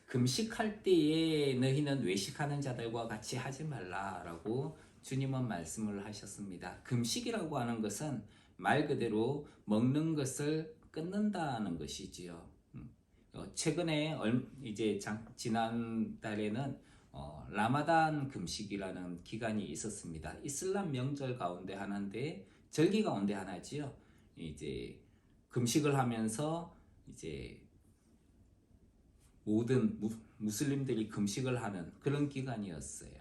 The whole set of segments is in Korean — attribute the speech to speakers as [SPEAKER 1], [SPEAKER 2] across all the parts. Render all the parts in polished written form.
[SPEAKER 1] 금식할 때에 너희는 외식하는 자들과 같이 하지 말라라고 주님은 말씀을 하셨습니다. 금식이라고 하는 것은 말 그대로 먹는 것을 끊는다는 것이지요. 최근에 이제 지난 달에는 라마단 금식이라는 기간이 있었습니다. 이슬람 명절 가운데 하나인데 절기 가운데 하나지요. 이제 금식을 하면서 이제 모든 무슬림들이 금식을 하는 그런 기간이었어요.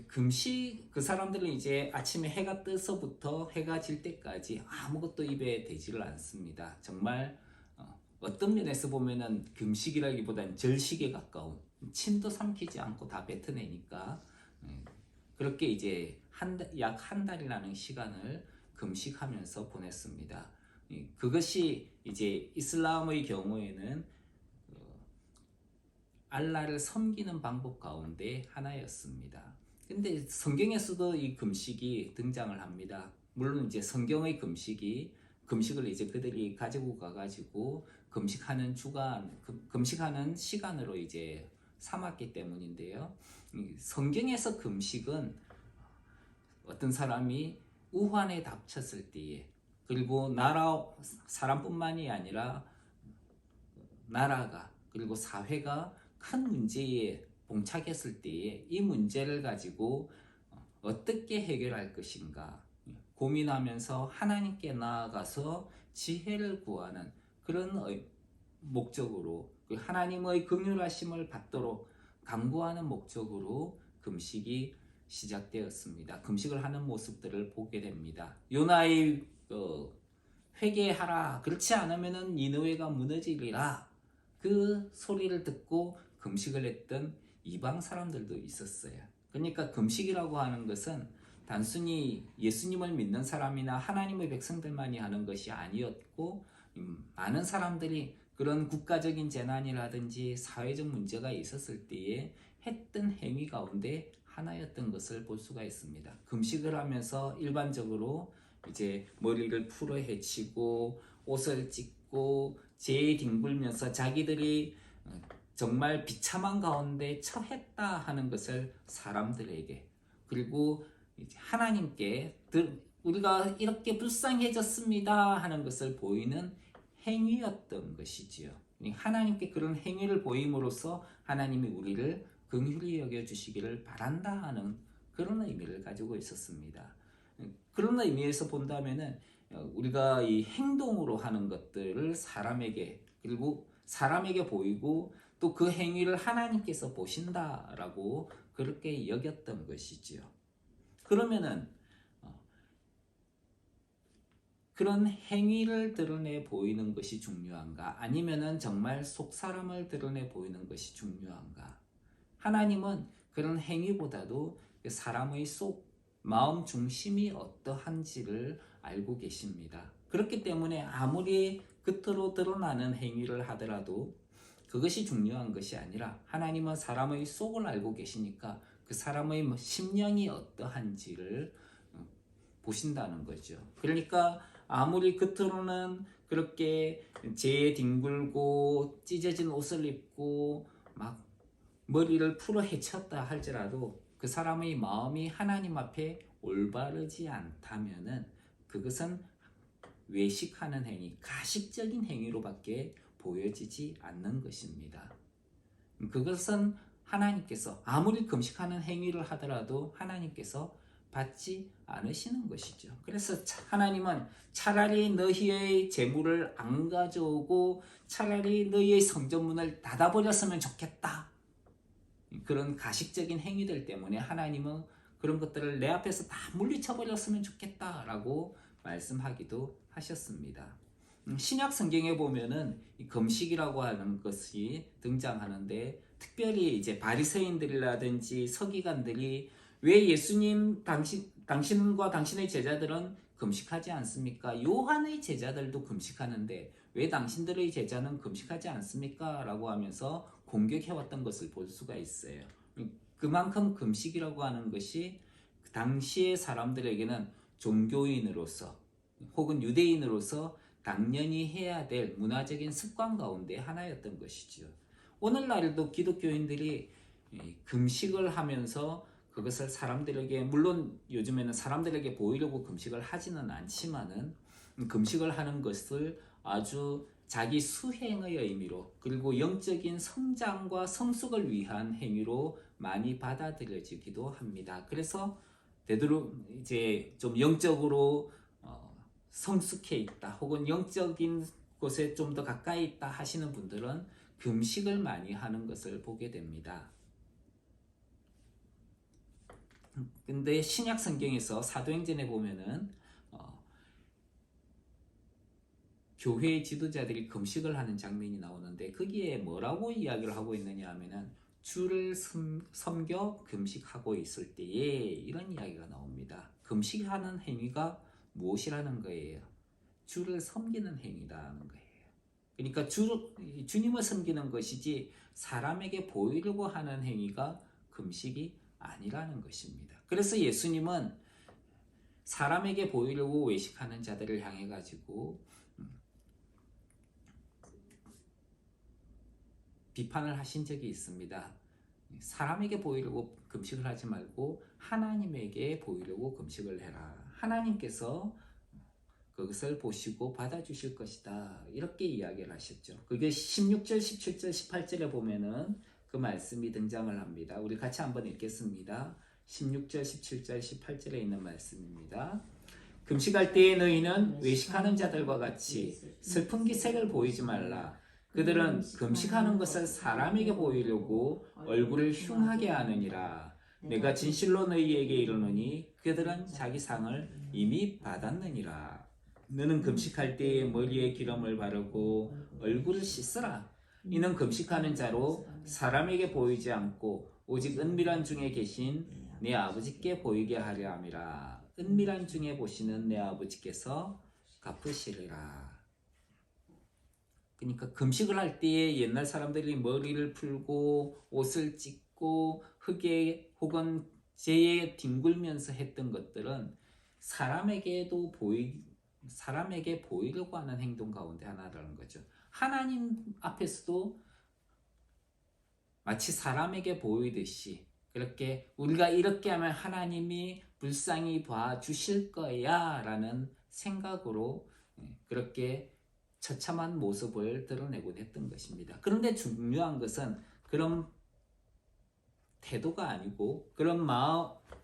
[SPEAKER 1] 금식 그 사람들은 이제 아침에 해가 떠서부터 해가 질 때까지 아무것도 입에 대지를 않습니다. 정말 어떤 면에서 보면은 금식이라기보다는 절식에 가까운 침도 삼키지 않고 다 뱉어내니까 그렇게 이제 약 한 달이라는 시간을 금식하면서 보냈습니다. 그것이 이제 이슬람의 경우에는 알라를 섬기는 방법 가운데 하나였습니다. 근데 성경에서도 이 금식이 등장을 합니다. 물론 이제 성경의 금식을 이제 그들이 가지고 가가지고 금식하는 금식하는 시간으로 이제 삼았기 때문인데요. 성경에서 금식은 어떤 사람이 우환에 닥쳤을 때에 그리고 사람뿐만이 아니라 나라가 그리고 사회가 큰 문제에 봉착했을 때에 이 문제를 가지고 어떻게 해결할 것인가 고민하면서 하나님께 나아가서 지혜를 구하는 그런 목적으로 하나님의 긍휼하심을 받도록 간구하는 목적으로 금식이 시작되었습니다. 금식을 하는 모습들을 보게 됩니다. 요나의 회개하라 그렇지 않으면 니느웨가 무너지리라 그 소리를 듣고 금식을 했던 이방 사람들도 있었어요. 그러니까 금식이라고 하는 것은 단순히 예수님을 믿는 사람이나 하나님의 백성들만이 하는 것이 아니었고 많은 사람들이 그런 국가적인 재난이라든지 사회적 문제가 있었을 때에 했던 행위 가운데 하나였던 것을 볼 수가 있습니다. 금식을 하면서 일반적으로 이제 머리를 풀어 헤치고 옷을 찢고 재에 뒹굴면서 자기들이 정말 비참한 가운데 처했다 하는 것을 사람들에게 그리고 이제 하나님께 우리가 이렇게 불쌍해졌습니다 하는 것을 보이는 행위였던 것이지요. 하나님께 그런 행위를 보임으로써 하나님이 우리를 긍휼히 여겨주시기를 바란다 하는 그런 의미를 가지고 있었습니다. 그런 의미에서 본다면은 우리가 이 행동으로 하는 것들을 사람에게 그리고 사람에게 보이고 또 그 행위를 하나님께서 보신다라고 그렇게 여겼던 것이지요. 그러면은 그런 행위를 드러내 보이는 것이 중요한가? 아니면은 정말 속 사람을 드러내 보이는 것이 중요한가? 하나님은 그런 행위보다도 사람의 속 마음 중심이 어떠한지를 알고 계십니다. 그렇기 때문에 아무리 겉으로 드러나는 행위를 하더라도 그것이 중요한 것이 아니라 하나님은 사람의 속을 알고 계시니까 그 사람의 심령이 어떠한지를 보신다는 거죠. 그러니까 아무리 겉으로는 그렇게 재에 뒹굴고 찢어진 옷을 입고 막 머리를 풀어 헤쳤다 할지라도 그 사람의 마음이 하나님 앞에 올바르지 않다면은 그것은 외식하는 행위, 가식적인 행위로밖에 보여지지 않는 것입니다. 그것은 하나님께서 아무리 금식하는 행위를 하더라도 하나님께서 받지 않으시는 것이죠. 그래서 하나님은 차라리 너희의 재물을 안 가져오고 차라리 너희의 성전문을 닫아버렸으면 좋겠다. 그런 가식적인 행위들 때문에 하나님은 그런 것들을 내 앞에서 다 물리쳐버렸으면 좋겠다라고 말씀하기도 하셨습니다. 신약 성경에 보면은 이 금식이라고 하는 것이 등장하는데 특별히 이제 바리새인들이라든지 서기관들이 왜 예수님 당신과 당신의 제자들은 금식하지 않습니까? 요한의 제자들도 금식하는데 왜 당신들의 제자는 금식하지 않습니까? 라고 하면서 공격해왔던 것을 볼 수가 있어요. 그만큼 금식이라고 하는 것이 당시의 사람들에게는 종교인으로서 혹은 유대인으로서 당연히 해야 될 문화적인 습관 가운데 하나였던 것이죠. 오늘날도 기독교인들이 금식을 하면서 그것을 사람들에게, 물론 요즘에는 사람들에게 보이려고 금식을 하지는 않지만은 금식을 하는 것을 아주 자기 수행의 의미로, 그리고 영적인 성장과 성숙을 위한 행위로 많이 받아들여지기도 합니다. 그래서 되도록 이제 좀 영적으로 성숙해 있다, 혹은 영적인 곳에 좀 더 가까이 있다 하시는 분들은 금식을 많이 하는 것을 보게 됩니다. 근데 신약 성경에서 사도행전에 보면은 교회 지도자들이 금식을 하는 장면이 나오는데, 거기에 뭐라고 이야기를 하고 있느냐 하면은 주를 섬겨 금식하고 있을 때에 이런 이야기가 나옵니다. 금식하는 행위가 무엇이라는 거예요? 주를 섬기는 행위라는 거예요. 그러니까 주님을 섬기는 것이지 사람에게 보이려고 하는 행위가 금식이 아니라는 것입니다. 그래서 예수님은 사람에게 보이려고 외식하는 자들을 향해 가지고 비판을 하신 적이 있습니다. 사람에게 보이려고 금식을 하지 말고 하나님에게 보이려고 금식을 해라. 하나님께서 그것을 보시고 받아주실 것이다, 이렇게 이야기를 하셨죠. 그게 16절, 17절, 18절에 보면은 그 말씀이 등장을 합니다. 우리 같이 한번 읽겠습니다. 16절, 17절, 18절에 있는 말씀입니다. 금식할 때에 너희는 외식하는 자들과 같이 슬픈 기색을 보이지 말라. 그들은 금식하는 것을 사람에게 보이려고 얼굴을 흉하게 하느니라. 내가 진실로 너희에게 이르노니 그들은 자기 상을 이미 받았느니라. 너는 금식할 때에 머리에 기름을 바르고 얼굴을 씻으라. 이는 금식하는 자로 사람에게 보이지 않고 오직 은밀한 중에 계신 내 아버지께 보이게 하려 함이라. 은밀한 중에 보시는 내 아버지께서 갚으시리라. 그러니까 금식을 할 때에 옛날 사람들이 머리를 풀고 옷을 찢고 흙에 혹은 재에 뒹굴면서 했던 것들은 사람에게 보이려고 하는 행동 가운데 하나라는 거죠. 하나님 앞에서도 마치 사람에게 보이듯이 그렇게 우리가 이렇게 하면 하나님이 불쌍히 봐주실 거야 라는 생각으로 그렇게 처참한 모습을 드러내곤 했던 것입니다. 그런데 중요한 것은 그런 태도가 아니고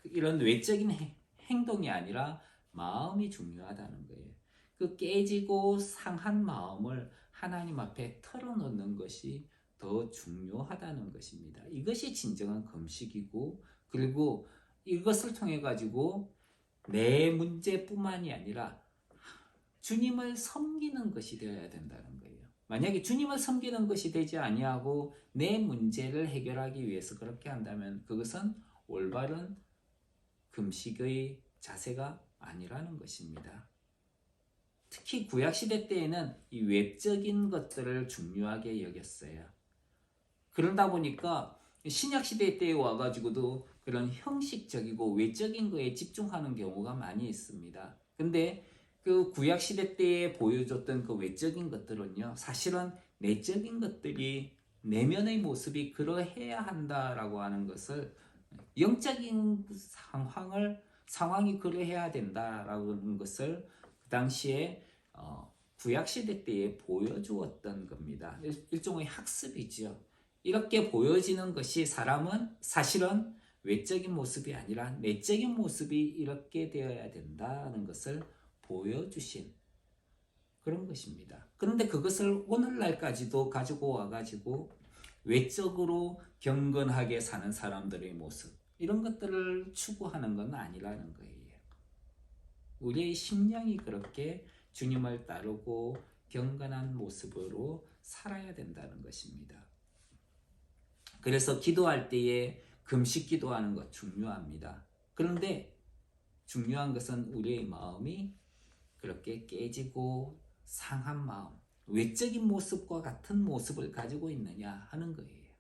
[SPEAKER 1] 이런 외적인 행동이 아니라 마음이 중요하다는 거예요. 그 깨지고 상한 마음을 하나님 앞에 털어놓는 것이 더 중요하다는 것입니다. 이것이 진정한 금식이고, 그리고 이것을 통해 가지고 내 문제뿐만이 아니라 주님을 섬기는 것이 되어야 된다는 거예요. 만약에 주님을 섬기는 것이 되지 아니하고 내 문제를 해결하기 위해서 그렇게 한다면 그것은 올바른 금식의 자세가 아니라는 것입니다. 특히 구약시대 때에는 이 외적인 것들을 중요하게 여겼어요. 그러다 보니까 신약시대 때에 와가지고도 그런 형식적이고 외적인 거에 집중하는 경우가 많이 있습니다. 근데 그 구약시대 때에 보여줬던 그 외적인 것들은요, 사실은 내적인 것들이, 내면의 모습이 그러해야 한다라고 하는 것을, 영적인 상황이 그러해야 된다라는 것을 그 당시에 구약시대 때에 보여주었던 겁니다. 일종의 학습이죠. 이렇게 보여지는 것이 사람은 사실은 외적인 모습이 아니라 내적인 모습이 이렇게 되어야 된다는 것을 보여주신 그런 것입니다. 그런데 그것을 오늘날까지도 가지고 와가지고 외적으로 경건하게 사는 사람들의 모습, 이런 것들을 추구하는 건 아니라는 거예요. 우리의 심령이 그렇게 주님을 따르고 경건한 모습으로 살아야 된다는 것입니다. 그래서 기도할 때에 금식 기도하는 것 중요합니다. 그런데 중요한 것은 우리의 마음이 그렇게 깨지고 상한 마음, 외적인 모습과 같은 모습을 가지고 있느냐 하는 거예요.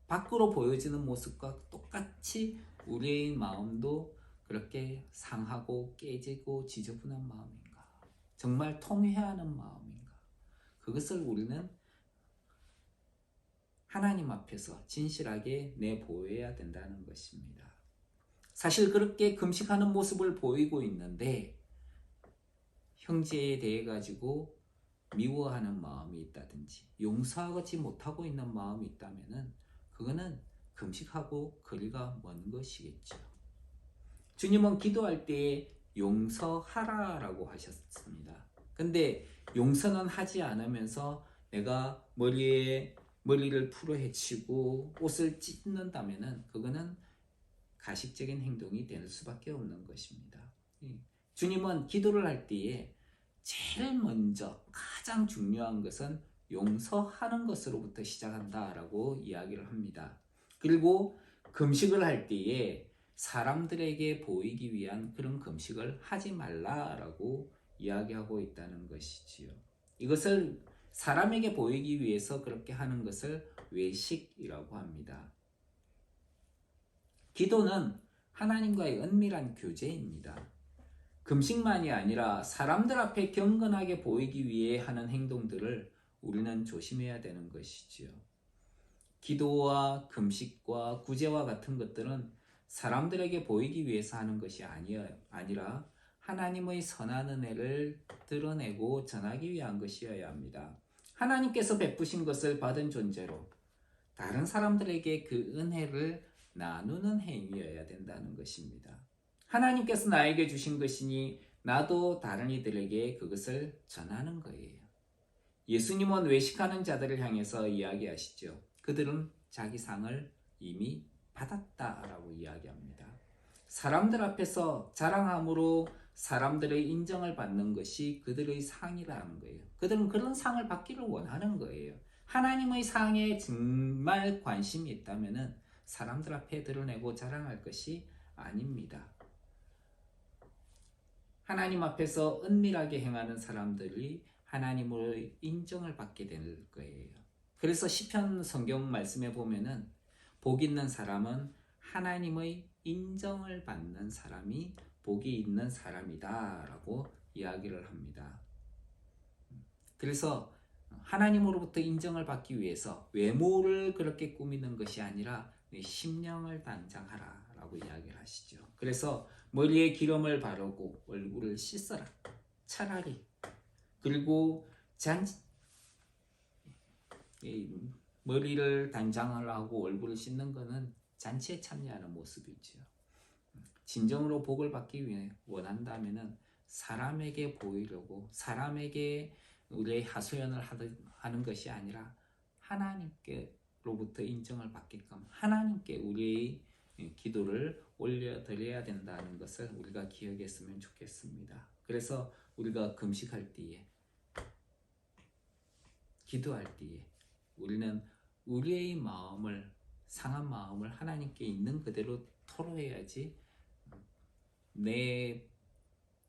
[SPEAKER 1] 밖으로 보여지는 모습과 똑같이 우리의 마음도 그렇게 상하고 깨지고 지저분한 마음인가? 정말 통회하는 마음인가? 그것을 우리는 하나님 앞에서 진실하게 내보여야 된다는 것입니다. 사실 그렇게 금식하는 모습을 보이고 있는데 형제에 대해 가지고 미워하는 마음이 있다든지 용서하지 못하고 있는 마음이 있다면은 그거는 금식하고 거리가 먼 것이겠죠. 주님은 기도할 때에 용서하라라고 하셨습니다. 근데 용서는 하지 않으면서 내가 머리를 풀어헤치고 옷을 찢는다면은 그거는 가식적인 행동이 될 수밖에 없는 것입니다. 주님은 기도를 할 때에 제일 먼저 가장 중요한 것은 용서하는 것으로부터 시작한다라고 이야기를 합니다. 그리고 금식을 할 때에 사람들에게 보이기 위한 그런 금식을 하지 말라라고 이야기하고 있다는 것이지요. 이것을 사람에게 보이기 위해서 그렇게 하는 것을 외식이라고 합니다. 기도는 하나님과의 은밀한 교제입니다. 금식만이 아니라 사람들 앞에 경건하게 보이기 위해 하는 행동들을 우리는 조심해야 되는 것이지요. 기도와 금식과 구제와 같은 것들은 사람들에게 보이기 위해서 하는 것이 아니라 하나님의 선한 은혜를 드러내고 전하기 위한 것이어야 합니다. 하나님께서 베푸신 것을 받은 존재로 다른 사람들에게 그 은혜를 나누는 행위여야 된다는 것입니다. 하나님께서 나에게 주신 것이니 나도 다른 이들에게 그것을 전하는 거예요. 예수님은 외식하는 자들을 향해서 이야기하시죠. 그들은 자기 상을 이미 받았다라고 이야기합니다. 사람들 앞에서 자랑함으로 사람들의 인정을 받는 것이 그들의 상이라는 거예요. 그들은 그런 상을 받기를 원하는 거예요. 하나님의 상에 정말 관심이 있다면 사람들 앞에 드러내고 자랑할 것이 아닙니다. 하나님 앞에서 은밀하게 행하는 사람들이 하나님의 인정을 받게 될 거예요. 그래서 시편 성경 말씀에 보면은 복 있는 사람은 하나님의 인정을 받는 사람이 복이 있는 사람이다라고 이야기를 합니다. 그래서 하나님으로부터 인정을 받기 위해서 외모를 그렇게 꾸미는 것이 아니라 심령을 단장하라라고 이야기를 하시죠. 그래서 머리에 기름을 바르고 얼굴을 씻어라. 차라리. 그리고 머리를 단장을 하고 얼굴을 씻는 것은 잔치에 참여하는 모습이죠. 진정으로 복을 받기 위해 원한다면 사람에게 보이려고 사람에게 우리의 하소연을 하는 것이 아니라 하나님께로부터 인정을 받게끔 하나님께 우리의 기도를 올려드려야 된다는 것을 우리가 기억했으면 좋겠습니다. 그래서 우리가 금식할 때에 기도할 때에 우리는 우리의 마음을 상한 마음을 하나님께 있는 그대로 토로해야지 내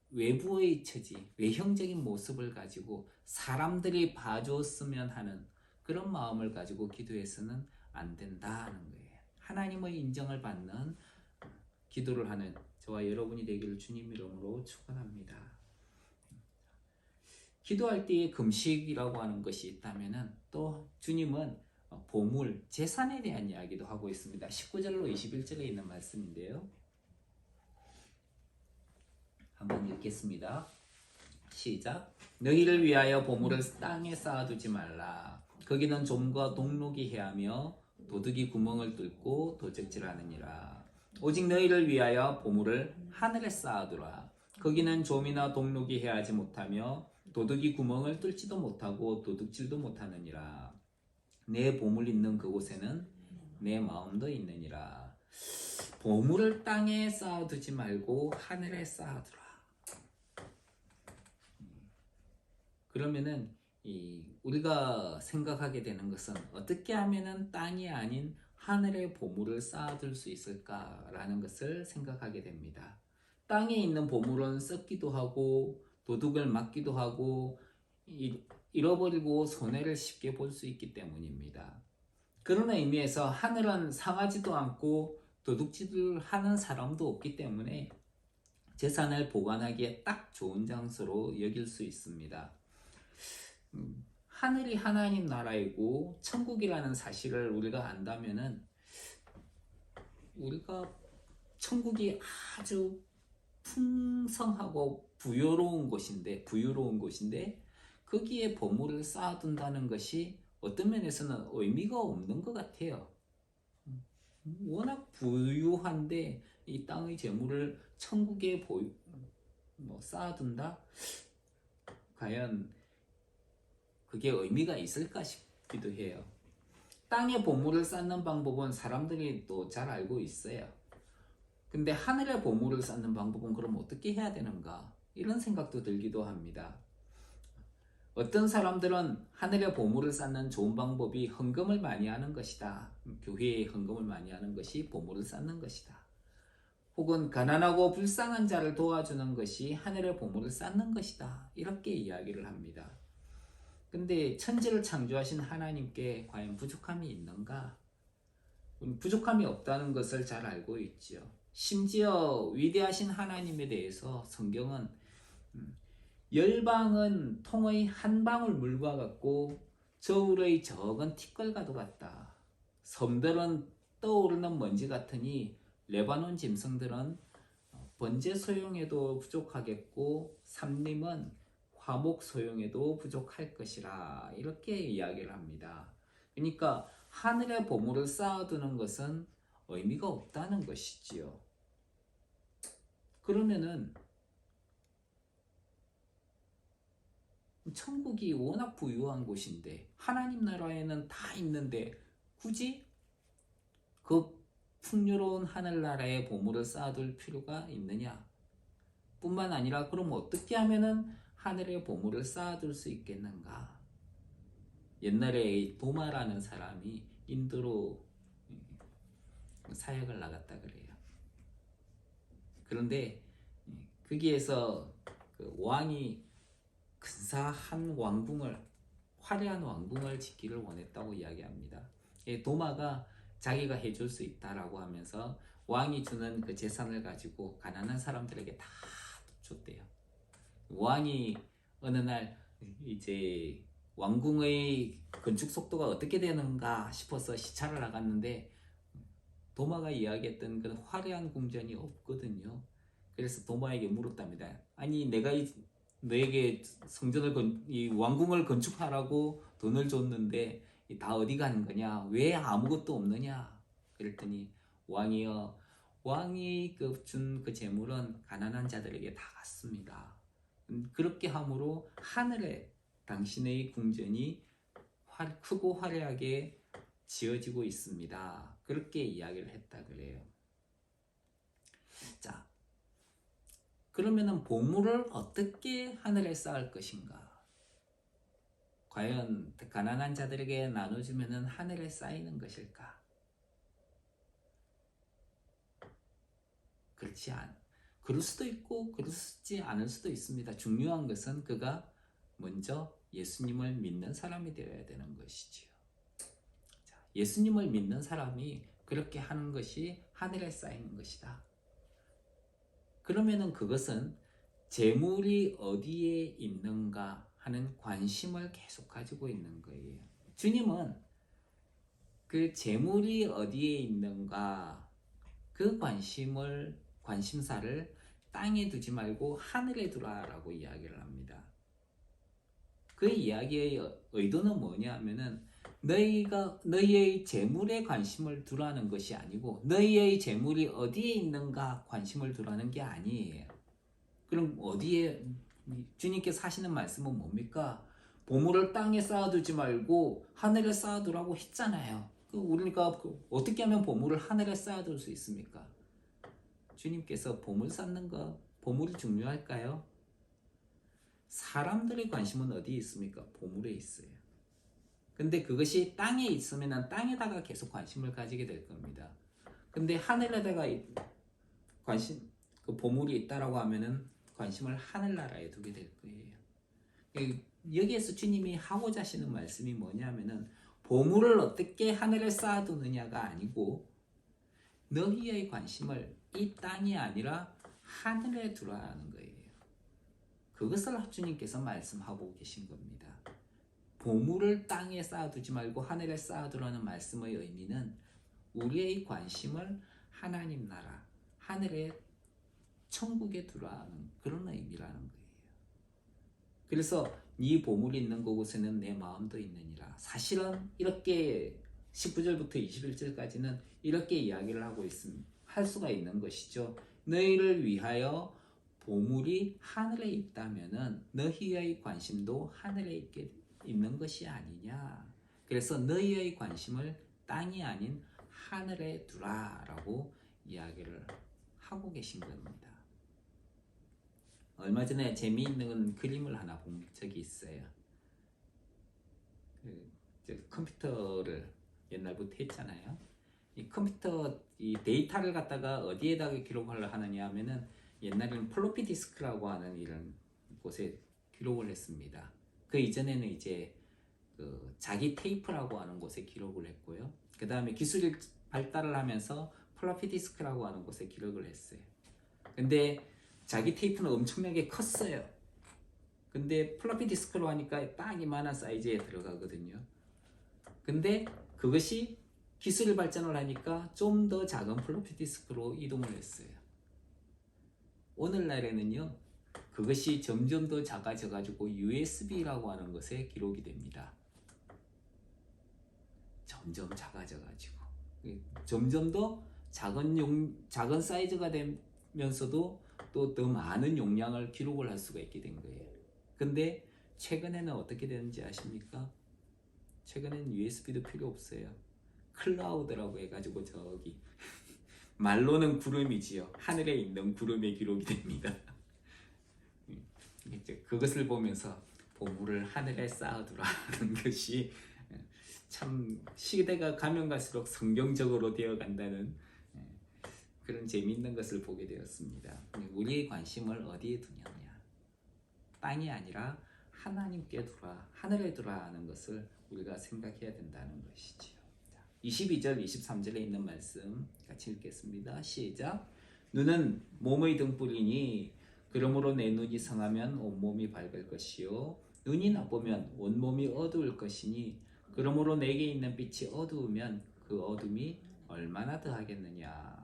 [SPEAKER 1] 외부의 처지, 외형적인 모습을 가지고 사람들이 봐줬으면 하는 그런 마음을 가지고 기도해서는 안 된다는 거예요. 하나님의 인정을 받는 기도를 하는 저와 여러분이 되기를 주님 이름으로 축원합니다. 기도할 때에 금식이라고 하는 것이 있다면은 또 주님은 보물, 재산에 대한 이야기도 하고 있습니다. 19절로 21절에 있는 말씀인데요. 한번 읽겠습니다. 시작. 너희를 위하여 보물을 땅에 쌓아두지 말라. 거기는 좀과 동록이 해하며 도둑이 구멍을 뚫고 도적질하느니라. 오직 너희를 위하여 보물을 하늘에 쌓아두라. 거기는 좀이나 동록이 해하지 못하며 도둑이 구멍을 뚫지도 못하고 도둑질도 못하느니라. 내 보물 있는 그곳에는 내 마음도 있느니라. 보물을 땅에 쌓아두지 말고 하늘에 쌓아두라. 그러면은 우리가 생각하게 되는 것은 어떻게 하면은 땅이 아닌 하늘의 보물을 쌓아둘 수 있을까라는 것을 생각하게 됩니다. 땅에 있는 보물은 썩기도 하고 도둑을 맞기도 하고 잃어버리고 손해를 쉽게 볼 수 있기 때문입니다. 그런 의미에서 하늘은 상하지도 않고 도둑질을 하는 사람도 없기 때문에 재산을 보관하기에 딱 좋은 장소로 여길 수 있습니다. 하늘이 하나님 나라이고 천국이라는 사실을 우리가 안다면은 우리가 천국이 아주 풍성하고 부유로운 곳인데 거기에 보물을 쌓아둔다는 것이 어떤 면에서는 의미가 없는 것 같아요. 워낙 부유한데 이 땅의 재물을 천국에 쌓아둔다? 과연 그게 의미가 있을까 싶기도 해요. 땅에 보물을 쌓는 방법은 사람들이 또 잘 알고 있어요. 근데 하늘에 보물을 쌓는 방법은 그럼 어떻게 해야 되는가? 이런 생각도 들기도 합니다. 어떤 사람들은 하늘에 보물을 쌓는 좋은 방법이 헌금을 많이 하는 것이다. 교회에 헌금을 많이 하는 것이 보물을 쌓는 것이다. 혹은 가난하고 불쌍한 자를 도와주는 것이 하늘의 보물을 쌓는 것이다. 이렇게 이야기를 합니다. 근데 천지를 창조하신 하나님께 과연 부족함이 있는가? 부족함이 없다는 것을 잘 알고 있지요. 심지어 위대하신 하나님에 대해서 성경은 열방은 통의 한 방울 물과 같고 저울의 적은 티끌과도 같다. 섬들은 떠오르는 먼지 같으니 레바논 짐승들은 번제 소용에도 부족하겠고 삼림은 화목 소용에도 부족할 것이라 이렇게 이야기를 합니다. 그러니까 하늘의 보물을 쌓아두는 것은 의미가 없다는 것이지요. 그러면은 천국이 워낙 부유한 곳인데 하나님 나라에는 다 있는데 굳이 그 풍요로운 하늘나라에 보물을 쌓아둘 필요가 있느냐? 뿐만 아니라 그럼 어떻게 하면은 하늘에 보물을 쌓아둘 수 있겠는가? 옛날에 도마라는 사람이 인도로 사역을 나갔다 그래요. 그런데 거기에서 그 왕이 근사한 화려한 왕궁을 짓기를 원했다고 이야기합니다. 도마가 자기가 해줄 수 있다라고 하면서 왕이 주는 그 재산을 가지고 가난한 사람들에게 다 줬대요. 왕이 어느 날 이제 왕궁의 건축 속도가 어떻게 되는가 싶어서 시찰을 나갔는데 도마가 이야기했던 그 화려한 궁전이 없거든요. 그래서 도마에게 물었답니다. 아니 내가 너에게 이 왕궁을 건축하라고 돈을 줬는데 다 어디 가는 거냐? 왜 아무것도 없느냐? 그랬더니 왕이여, 왕이 준 그 재물은 가난한 자들에게 다 갔습니다. 그렇게 함으로 하늘에 당신의 궁전이 크고 화려하게 지어지고 있습니다. 그렇게 이야기를 했다 그래요. 자, 그러면은 보물을 어떻게 하늘에 쌓을 것인가? 과연 가난한 자들에게 나눠주면은 하늘에 쌓이는 것일까? 그럴 수도 있고 그렇지 않을 수도 있습니다. 중요한 것은 그가 먼저 예수님을 믿는 사람이 되어야 되는 것이지요. 자, 예수님을 믿는 사람이 그렇게 하는 것이 하늘에 쌓이는 것이다. 그러면은 그것은 재물이 어디에 있는가 하는 관심을 계속 가지고 있는 거예요. 주님은 그 재물이 어디에 있는가 그 관심사를 땅에 두지 말고 하늘에 두라라고 이야기를 합니다. 그 이야기의 의도는 뭐냐 하면은 너희의 재물에 관심을 두라는 것이 아니고 너희의 재물이 어디에 있는가 관심을 두라는 게 아니에요. 그럼 어디에 주님께서 하시는 말씀은 뭡니까? 보물을 땅에 쌓아두지 말고 하늘에 쌓아두라고 했잖아요. 우리가 어떻게 하면 보물을 하늘에 쌓아둘 수 있습니까? 주님께서 보물이 중요할까요? 사람들의 관심은 어디에 있습니까? 보물에 있어요. 근데 그것이 땅에 있으면 땅에다가 계속 관심을 가지게 될 겁니다. 근데 하늘에다가 그 보물이 있다라고 하면은 관심을 하늘나라에 두게 될 거예요. 여기에서 주님이 하고자 하시는 말씀이 뭐냐면은 보물을 어떻게 하늘에 쌓아두느냐가 아니고 너희의 관심을 이 땅이 아니라 하늘에 두라는 거예요. 그것을 주님께서 말씀하고 계신 겁니다. 보물을 땅에 쌓아두지 말고 하늘에 쌓아두라는 말씀의 의미는 우리의 관심을 하나님 나라, 하늘의 천국에 두라는 그런 의미라는 거예요. 그래서 네 보물이 있는 곳에는 내 마음도 있느니라. 사실은 이렇게 19절부터 21절까지는 이렇게 이야기를 할 수가 있는 것이죠. 너희를 위하여 보물이 하늘에 있다면은 너희의 관심도 하늘에 있는 것이 아니냐. 그래서 너희의 관심을 땅이 아닌 하늘에 두라라고 이야기를 하고 계신 겁니다. 얼마 전에 재미있는 그림을 하나 본 적이 있어요. 컴퓨터를 옛날부터 했잖아요. 이 컴퓨터 이 데이터를 갖다가 어디에다가 기록을 하느냐 하면은 옛날에는 플로피 디스크라고 하는 이런 곳에 기록을 했습니다. 그 이전에는 이제 그 자기 테이프라고 하는 곳에 기록을 했고요. 그 다음에 기술이 발달을 하면서 플로피 디스크라고 하는 곳에 기록을 했어요. 근데 자기 테이프는 엄청나게 컸어요. 근데 플로피 디스크로 하니까 딱 이만한 사이즈에 들어가거든요. 근데 그것이 기술이 발전을 하니까 좀 더 작은 플로피 디스크로 이동을 했어요. 오늘날에는요, 그것이 점점 더 작아져 가지고 USB라고 하는 것에 기록이 됩니다. 점점 작아져 가지고 점점 더 작은 사이즈가 되면서도 또 더 많은 용량을 기록을 할 수가 있게 된 거예요. 근데 최근에는 어떻게 되는지 아십니까? 최근에는 USB도 필요 없어요. 클라우드라고 해가지고 저기 말로는 구름이지요. 하늘에 있는 구름에 기록이 됩니다. 그것을 보면서 보물을 하늘에 쌓아두라는 것이 참 시대가 가면 갈수록 성경적으로 되어간다는 그런 재미있는 것을 보게 되었습니다. 우리의 관심을 어디에 두냐냐. 땅이 아니라 하나님께 두라, 하늘에 두라 하는 것을 우리가 생각해야 된다는 것이지요. 22절, 23절에 있는 말씀 같이 읽겠습니다. 시작. 눈은 몸의 등불이니 그러므로 내 눈이 성하면 온몸이 밝을 것이요 눈이 나쁘면 온몸이 어두울 것이니 그러므로 내게 있는 빛이 어두우면 그 어둠이 얼마나 더하겠느냐.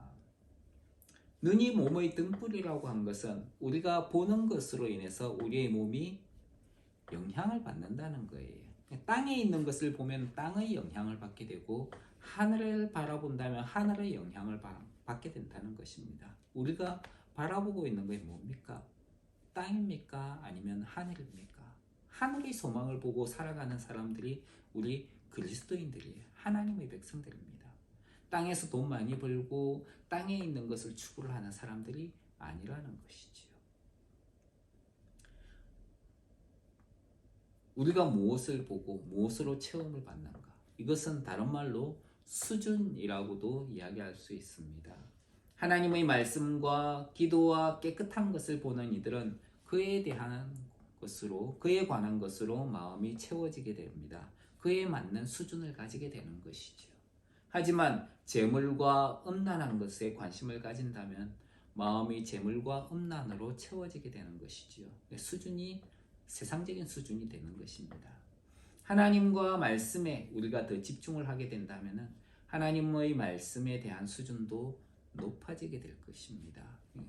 [SPEAKER 1] 눈이 몸의 등불이라고 한 것은 우리가 보는 것으로 인해서 우리의 몸이 영향을 받는다는 거예요. 땅에 있는 것을 보면 땅의 영향을 받게 되고 하늘을 바라본다면 하늘의 영향을 받게 된다는 것입니다. 우리가 바라보고 있는 게 뭡니까? 땅입니까? 아니면 하늘입니까? 하늘의 소망을 보고 살아가는 사람들이 우리 그리스도인들이에요. 하나님의 백성들입니다. 땅에서 돈 많이 벌고 땅에 있는 것을 추구를 하는 사람들이 아니라는 것이지요. 우리가 무엇을 보고 무엇으로 체험을 받는가? 이것은 다른 말로 수준이라고도 이야기할 수 있습니다. 하나님의 말씀과 기도와 깨끗한 것을 보는 이들은 그에 관한 것으로 마음이 채워지게 됩니다. 그에 맞는 수준을 가지게 되는 것이죠. 하지만 재물과 음란한 것에 관심을 가진다면 마음이 재물과 음란으로 채워지게 되는 것이지요. 수준이 세상적인 수준이 되는 것입니다. 하나님과 말씀에 우리가 더 집중을 하게 된다면 하나님의 말씀에 대한 수준도 높아지게 될 것입니다.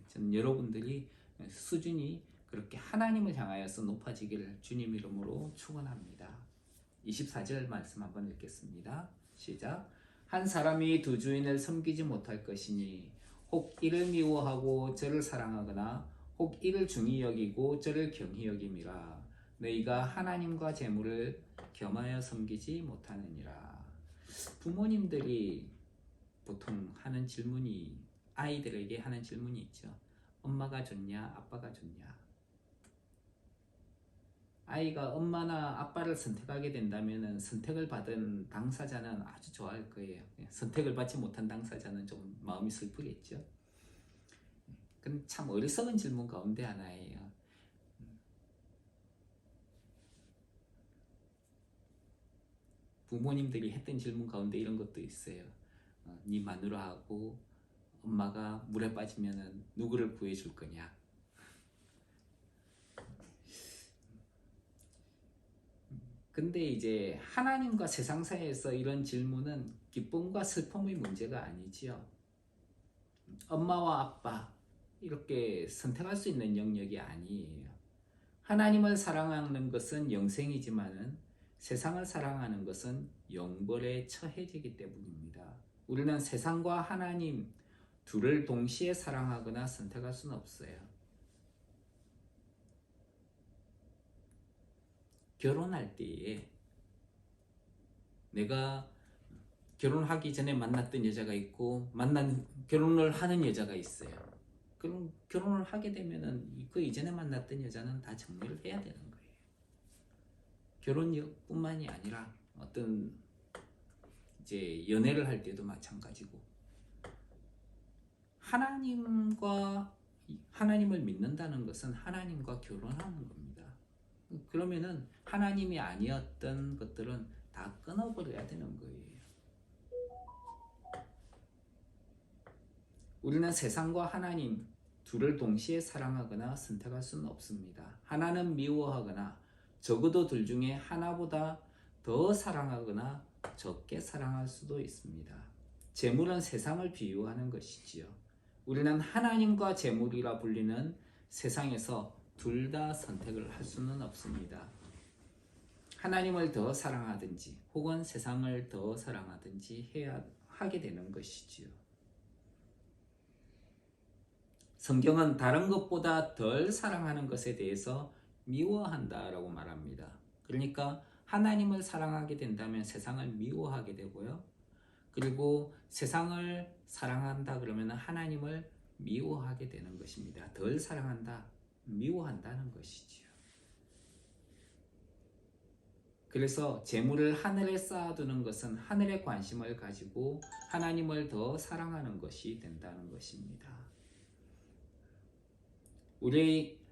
[SPEAKER 1] 저는 여러분들이 수준이 그렇게 하나님을 향하여서 높아지기를 주님 이름으로 축원합니다. 24절 말씀 한번 읽겠습니다. 시작. 한 사람이 두 주인을 섬기지 못할 것이니 혹 이를 미워하고 저를 사랑하거나 혹 이를 중히 여기고 저를 경히 여김이라. 너희가 하나님과 재물을 겸하여 섬기지 못하느니라. 부모님들이 보통 하는 질문이 아이들에게 하는 질문이 있죠. 엄마가 좋냐 아빠가 좋냐. 아이가 엄마나 아빠를 선택하게 된다면 선택을 받은 당사자는 아주 좋아할 거예요. 선택을 받지 못한 당사자는 좀 마음이 슬프겠죠. 그건 참 어리석은 질문 가운데 하나예요. 부모님들이 했던 질문 가운데 이런 것도 있어요. 네 마누라하고 엄마가 물에 빠지면 누구를 구해줄 거냐. 근데 이제 하나님과 세상 사이에서 이런 질문은 기쁨과 슬픔의 문제가 아니지요. 엄마와 아빠 이렇게 선택할 수 있는 영역이 아니에요. 하나님을 사랑하는 것은 영생이지만은 세상을 사랑하는 것은 영벌에 처해지기 때문입니다. 우리는 세상과 하나님 둘을 동시에 사랑하거나 선택할 수는 없어요. 결혼할 때에 내가 결혼하기 전에 만났던 여자가 있고 결혼을 하는 여자가 있어요. 그럼 결혼을 하게 되면은 그 이전에 만났던 여자는 다 정리를 해야 되는 거예요. 결혼뿐만이 아니라 어떤 이제 연애를 할 때도 마찬가지고 하나님을 믿는다는 것은 하나님과 결혼하는 겁니다. 그러면은 하나님이 아니었던 것들은 다 끊어버려야 되는 거예요. 우리는 세상과 하나님 둘을 동시에 사랑하거나 선택할 수는 없습니다. 하나는 미워하거나 적어도 둘 중에 하나보다 더 사랑하거나 적게 사랑할 수도 있습니다. 재물은 세상을 비유하는 것이지요. 우리는 하나님과 재물이라 불리는 세상에서 둘 다 선택을 할 수는 없습니다. 하나님을 더 사랑하든지 혹은 세상을 더 사랑하든지 하게 되는 것이지요. 성경은 다른 것보다 덜 사랑하는 것에 대해서 미워한다라고 말합니다. 그러니까 하나님을 사랑하게 된다면 세상을 미워하게 되고요. 그리고 세상을 사랑한다 그러면 하나님을 미워하게 되는 것입니다. 덜 사랑한다, 미워한다는 것이지요. 그래서 재물을 하늘에 쌓아두는 것은 하늘의 관심을 가지고 하나님을 더 사랑하는 것이 된다는 것입니다.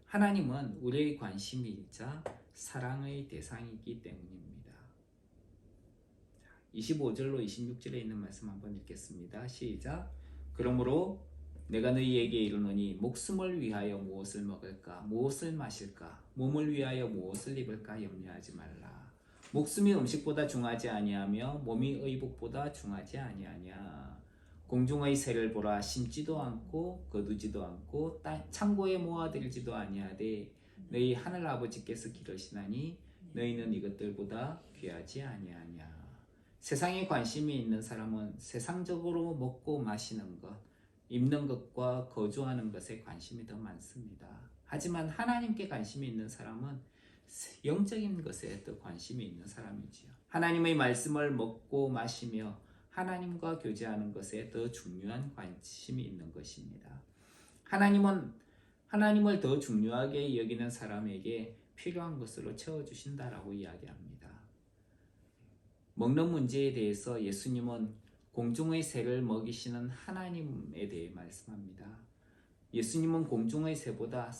[SPEAKER 1] 하나님은 우리의 관심이자 사랑의 대상이기 때문입니다. 25절로 26절에 있는 말씀 한번 읽겠습니다. 시작. 그러므로 내가 너희에게 이르노니 목숨을 위하여 무엇을 먹을까 무엇을 마실까 몸을 위하여 무엇을 입을까 염려하지 말라. 목숨이 음식보다 중하지 아니하며 몸이 의복보다 중하지 아니하냐. 공중의 새를 보라. 심지도 않고 거두지도 않고 창고에 모아들지도 아니하되 너희 하늘 아버지께서 기르시나니 너희는 이것들보다 귀하지 아니하냐. 세상에 관심이 있는 사람은 세상적으로 먹고 마시는 것, 입는 것과 거주하는 것에 관심이 더 많습니다. 하지만 하나님께 관심이 있는 사람은 영적인 것에 더 관심이 있는 사람이지요. 하나님의 말씀을 먹고 마시며 하나님과 교제하는 것에 더 중요한 관심이 있는 것입니다. 하나님을 더 중요하게 여기는 사람에게 필요한 것으로 채워주신다라고 이야기합니다. 먹는 문제에 대해서 예수님은 공중의 새를 먹이시는 하나님에 대해 말씀합니다. 예수님은 공중의 새보다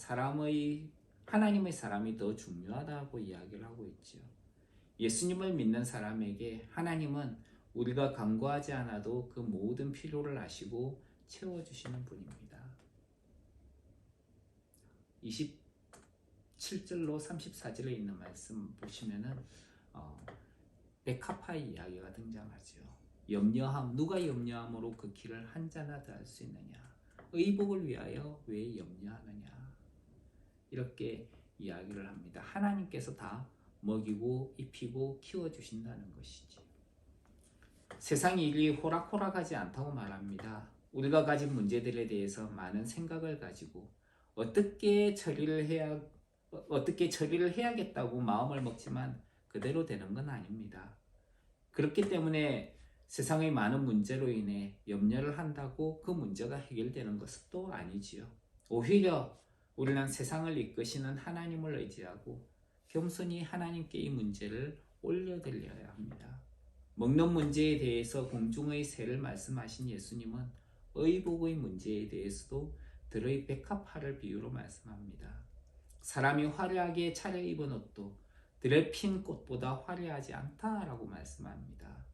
[SPEAKER 1] 하나님의 사람이 더 중요하다고 이야기를 하고 있죠. 예수님을 믿는 사람에게 하나님은 우리가 간구하지 않아도 그 모든 필요를 아시고 채워주시는 분입니다. 27절로 34절에 있는 말씀 보시면은 베카파의 이야기가 등장하죠. 누가 염려함으로 그 길을 한자나 더 할 수 있느냐. 의복을 위하여 왜 염려하느냐. 이렇게 이야기를 합니다. 하나님께서 다 먹이고 입히고 키워주신다는 것이지. 세상 일이 호락호락하지 않다고 말합니다. 우리가 가진 문제들에 대해서 많은 생각을 가지고 어떻게 처리를 해야겠다고 마음을 먹지만 그대로 되는 건 아닙니다. 그렇기 때문에 세상의 많은 문제로 인해 염려를 한다고 그 문제가 해결되는 것은 또 아니지요. 오히려 우리는 세상을 이끄시는 하나님을 의지하고 겸손히 하나님께 이 문제를 올려드려야 합니다. 먹는 문제에 대해서 공중의 새를 말씀하신 예수님은 의복의 문제에 대해서도 들의 백합화를 비유로 말씀합니다. 사람이 화려하게 차려입은 옷도 들의 핀 꽃보다 화려하지 않다라고 말씀합니다.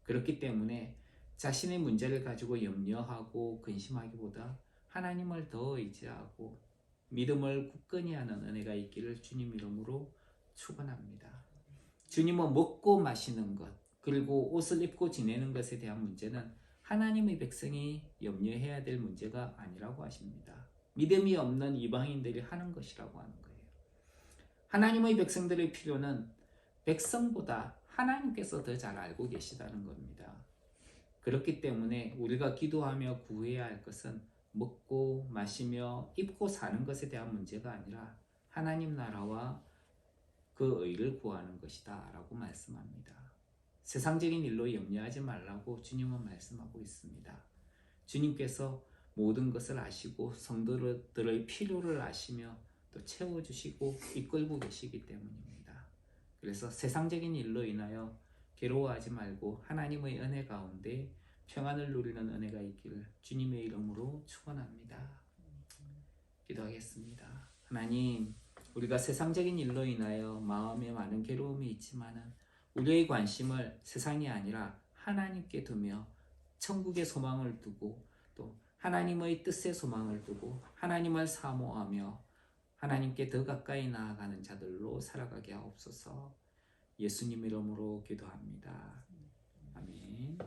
[SPEAKER 1] 그렇기 때문에 자신의 문제를 가지고 염려하고 근심하기보다 하나님을 더 의지하고 믿음을 굳건히 하는 은혜가 있기를 주님 이름으로 축원합니다. 주님은 먹고 마시는 것, 그리고 옷을 입고 지내는 것에 대한 문제는 하나님의 백성이 염려해야 될 문제가 아니라고 하십니다. 믿음이 없는 이방인들이 하는 것이라고 하는 거예요. 하나님의 백성들의 필요는 백성보다 하나님께서 더 잘 알고 계시다는 겁니다. 그렇기 때문에 우리가 기도하며 구해야 할 것은 먹고 마시며 입고 사는 것에 대한 문제가 아니라 하나님 나라와 그 의를 구하는 것이다 라고 말씀합니다. 세상적인 일로 염려하지 말라고 주님은 말씀하고 있습니다. 주님께서 모든 것을 아시고 성도들의 필요를 아시며 또 채워주시고 이끌고 계시기 때문입니다. 그래서 세상적인 일로 인하여 괴로워하지 말고 하나님의 은혜 가운데 평안을 누리는 은혜가 있기를 주님의 이름으로 축원합니다. 기도하겠습니다. 하나님, 우리가 세상적인 일로 인하여 마음에 많은 괴로움이 있지만은 우리의 관심을 세상이 아니라 하나님께 두며 천국의 소망을 두고 또 하나님의 뜻의 소망을 두고 하나님을 사모하며 하나님께 더 가까이 나아가는 자들로 살아가게 하옵소서. 예수님 이름으로 기도합니다. 아멘.